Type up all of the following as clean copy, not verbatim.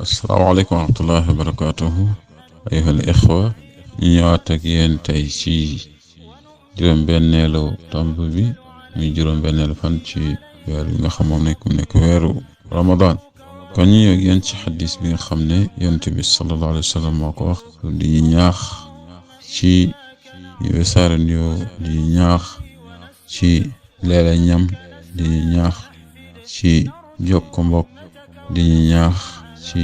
السلام عليكم ورحمة الله وبركاته أيها الإخوة ñu ñëwaat ak yéen tey ci juróom-benneelu tomb bi muy juróom-benneelu fan ci weer bi nga xam moom nekk weeru Ramadan kon ñu ñëw ak yéen ci xadis bi nga xam ne yonent bi sallallahu alayhi wa sallam moo ko wax di ñaax ci wesaare nuyoo di ñaax ci leele ñam di ñaax ci jokko mbokk di ñaax ci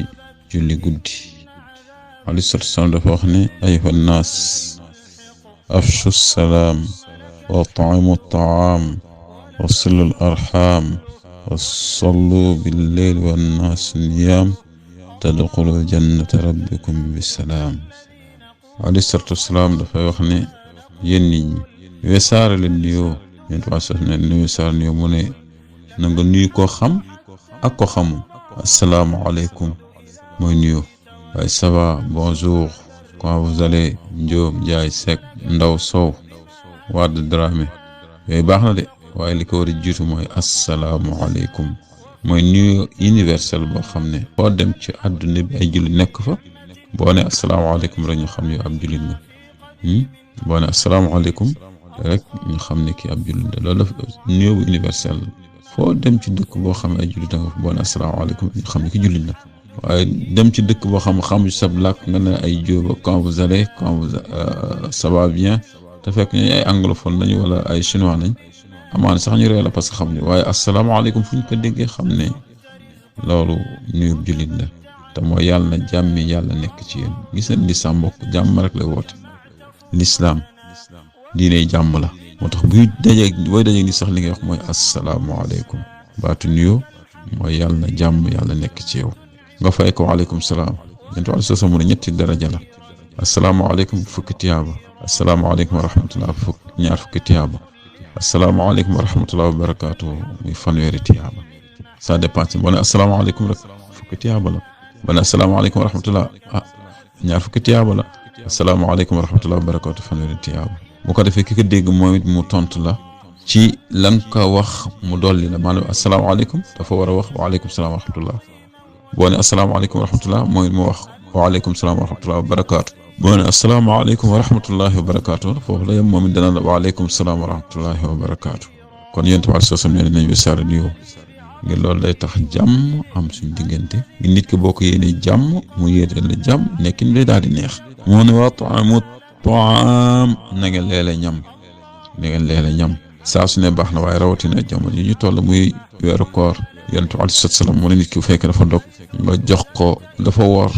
julli guddi alayhi salaatu wa salaam dafa wax ne ayyuha nnaas afshu salaam wa at'imu taam wa silu arham wa sallu billeyli wa nnaasu niyaam tadxulu jannata rabbikum bisalaam. alayhi salaatu wa salaam dafay wax ne yéen nit ñi wesaare leen nuyoo yéen waa sax ne nu wesaare nuyoo mu ne na nga nuyu koo xam ak ko xamul. assalaamu aleykum mooy nuyoo waaye ça va bonjour comment vous allez Njóob Njaay Sekk Ndaw Sow Wade Dramé yooyu baax na de waaye li ko war a jiitu mooy assalaamu aleykum mooy nuyoo universel boo xam ne boo dem ci àdduna bi ay jullit nekk fa boo ne assalaamu aleykum rek ñu xam ne ab jullit nga boo ne assalaamu aleykum rek ñu xam ne kii ab jullit la loolu nuyoo bu universel foo dem ci dëkk boo xam ne ay jullit nga fa boo ne assalaamu aleykum ñu xam ne ki jullit la waaye dem ci dëkk boo xam xamu sab làkk nga ne ay jóoba quand vous allez ça va bien te fekk ñu ay anglophone lañu wala ay chinois nañ amaana sax ñu réew la parce que xam ne waaye asalaamaaleykum fu ñu ko déggee xam ne loolu nuyub jullit la te mooy yàlla na jàmmi yàlla nekk ci yéen gis nañ lislaam mbokk jàmm rek lay woote lislaam diine jàmm la moo tax booy dajeeg ni sax li ngay wax mooy asalaamaaleykum baatu nuyoo mooy yàlla na jàmm yàlla nekk ci yow nga fay ko waaleykum salaam yonent bi sallallahu alayhi ñetti daraja la asalaamaaleykum fukki tiyaaba asalaamaaleykum wa rahmatullah ñaar fukki tiyaaba asalaamaaleykum wa rahmatullah wa barakaatu muy fanweeri tiyaaba ça dépend boo ne asalaamaaleykum rek fukki tiyaaba la boo ne asalaamaaleykum wa rahmatullah ñaar fukki tiyaaba la asalaamaaleykum wa rahmatullah wa barakaatu fanweeri tiyaaba bu ko defee ki ko dégg moom it mu tontu la ci lan ko wax mu dolli la maanaam asalaamaaleykum dafa war a wax waaleykum salaam wa rahmatullah boo ne asalaamaaleykum wa rahmatullah mooy mu wax waaleykum salaam wa rahmatullah wa barakaatu boo ne asalaamaaleykum wa rahmatullahi wa barakaatu foofu la yem moom it dana la waaleykum salaam wa rahmatullahi wa barakaatu kon yéen tamit soo ne nañ wesaare nuyoo ngir loolu day tax jàmm am suñ diggante nit ki boo ko yéenee jàmm mu yéene la jàmm nekkin lay daal di neex. moo ne wa at'imu taam na ngeen leele ñam saa su ne baax na waaye rawatina jamono yi ñu toll muy weeru koor. yonent bi alayhi salaam mu ne nit ki bu fekkee dafa dog nga jox ko dafa woor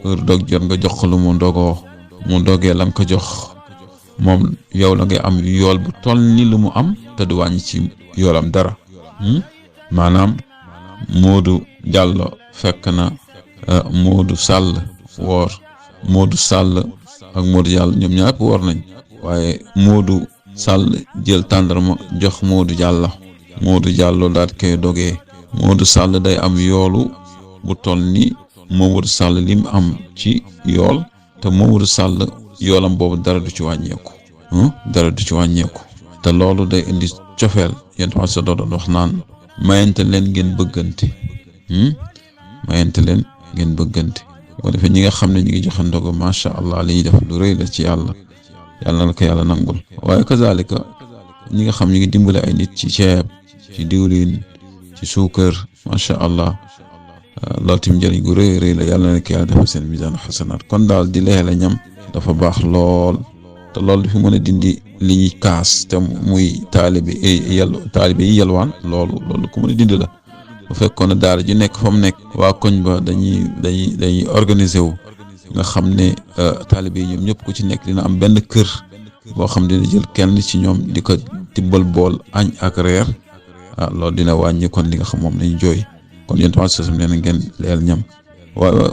heure dog jot nga jox ko lu mu ndogoo mu dogee la nga ko jox moom yow la ngay am yool bu toll ni lu mu am te du wàññi ci yoolam dara maanaam Moodu Jàllo fekk na Moodu Sàll woor Moodu Sàll ak Moodu Jàllo ñoom ñaar woor nañ waaye Moodu Sàll jël tàndarma jox Moodu Jàllo Moodu Jàllo daal koy dogee Moodu Sall day am yoolu bu toll ni Moodu Sall li mu am ci yool te Moodu Sall yoolam boobu dara du ci wàññeeku te loolu day indi cofeel yéen tamit sa doon wax naan mayante leen ngeen bëggante boo defee ñi nga xam ne ñi ngi joxe ndogu macha allah li ñuy def lu rëy la ci yàlla na ko yàlla nangul waaye kazalika ñi nga xam ñi ngi dimbale ay nit ci ceeb ci diwlin ci suukar macha allah loolu tamit njëriñ gu rëy la yàlla na ko yàlla defal seen misaan xasanaat kon daal di leele ñam dafa baax lool te loolu dafa mën a dindi li ñuy kaas te muy taalibe yi yalwaan loolu ku mën a dindi la bu fekkoon ne daara ji nekk fa mu nekk waa koñ ba dañuy organiser wu nga xam ne taalibe yi ñoom ñëpp ku ci nekk dina am benn kër boo xam dina jël kenn ci ñoom di ko tibbal bool añ ak reer loolu dina wàññi kon li nga xam moom lañu jooy kon yéen tamit sasam nee na ngeen leel ñam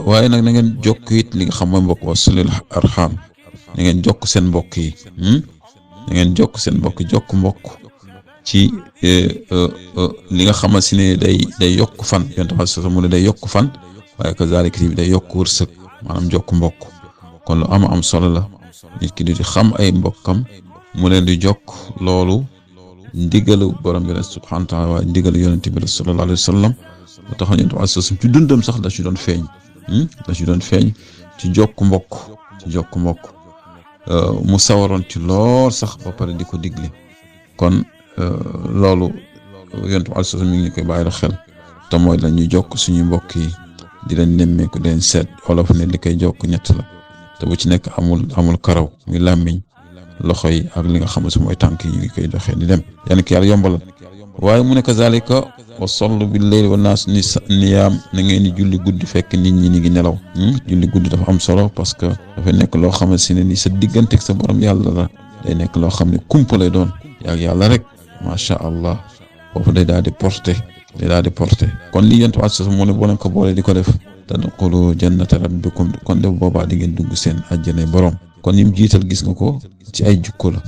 waaye nag na ngeen jokk it li nga xam mooy mbokk wasilul arham na ngeen jokk seen mbokk yi na ngeen jokk seen mbokk ci li nga xamante ne day yokk fan yéen tamit sasam mu ne day yokk fan waaye kazaalika bi day yokk wërsëg maanaam jokk mbokk kon lu am solo la nit ki di xam ay mbokkam mu leen di jokk loolu ndigalu borom bi subhanahu wa taala waaye ndigalu yonent bi sallallahu alayhi wa sallam moo tax yonent bi ci dundam sax da ci doon feeñ da ci doon feeñ ci jokk mbokk mu sawaroon ci lool sax ba pare di ko digle kon loolu yonent bi alayhi salaam mi ngi ñu koy bàyyi xel te mooy la ñuy jokk suñu mbokk yi di leen nemmeeku di leen seet wolof ne li koy jokk ñett la te bu ci nekk amul karaw muy làmmiñ loxo yi ak li nga xam ne mooy tànk yi ñu ngi koy doxee di dem yàlla ki yàlla yombalal waaye mu ne kazalika wa sallu bil layli wa naas niyaam na ngeen di julli guddi fekk nit ñi ni ngi nelaw julli guddi dafa am solo parce que dafa nekk loo xamante ne ni sa digganteeg sa borom yàlla la day nekk loo xam ne kumpa lay doon yaag yàlla rek macha allah foofu day daal di porté kon li yent waat sa mu ne boo leen ko boolee di ko def tadxulu jannata rabbikum kon def boobaa di ngeen dugg seen àjjana borom kon ñim jiital gis nga ko ci ay jukko la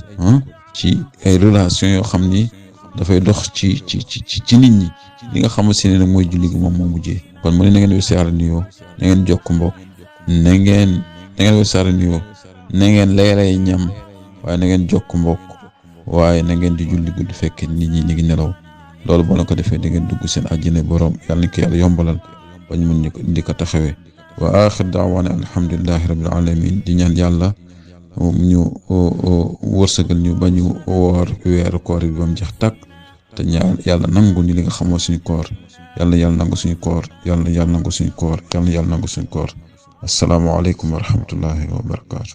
ci ay relation yoo xam ni dafay dox ci nit ñi li nga xamante ne nag mooy julli gi moom moo mujjee kon mu ne na ngeen wesaare nuyoo na ngeen jokk mbokk na ngeen wesaare nuyoo na ngeen leelay ñam waaye na ngeen jokk mbokk waaye na ngeen di julli guddi fekk nit ñi ngi nelaw loolu boo la ko defee da ngeen dugg seen àjjana borom yàlla na ko yàlla yombalal bañ mun ñu ko di ko taxawee wa axir daawaana alhamdulillahi rabbil alamin di ñaan yàlla ñu wërsëgal ñu ba ñu woor weeru koor bi ba mu jeex tàkk te ñaan yàlla nangu ñu li nga xamoo suñu koor yàlla nangu suñu koor yàlla nangu suñu koor assalaamu aleykum wa rahmatullahi wa barakaatu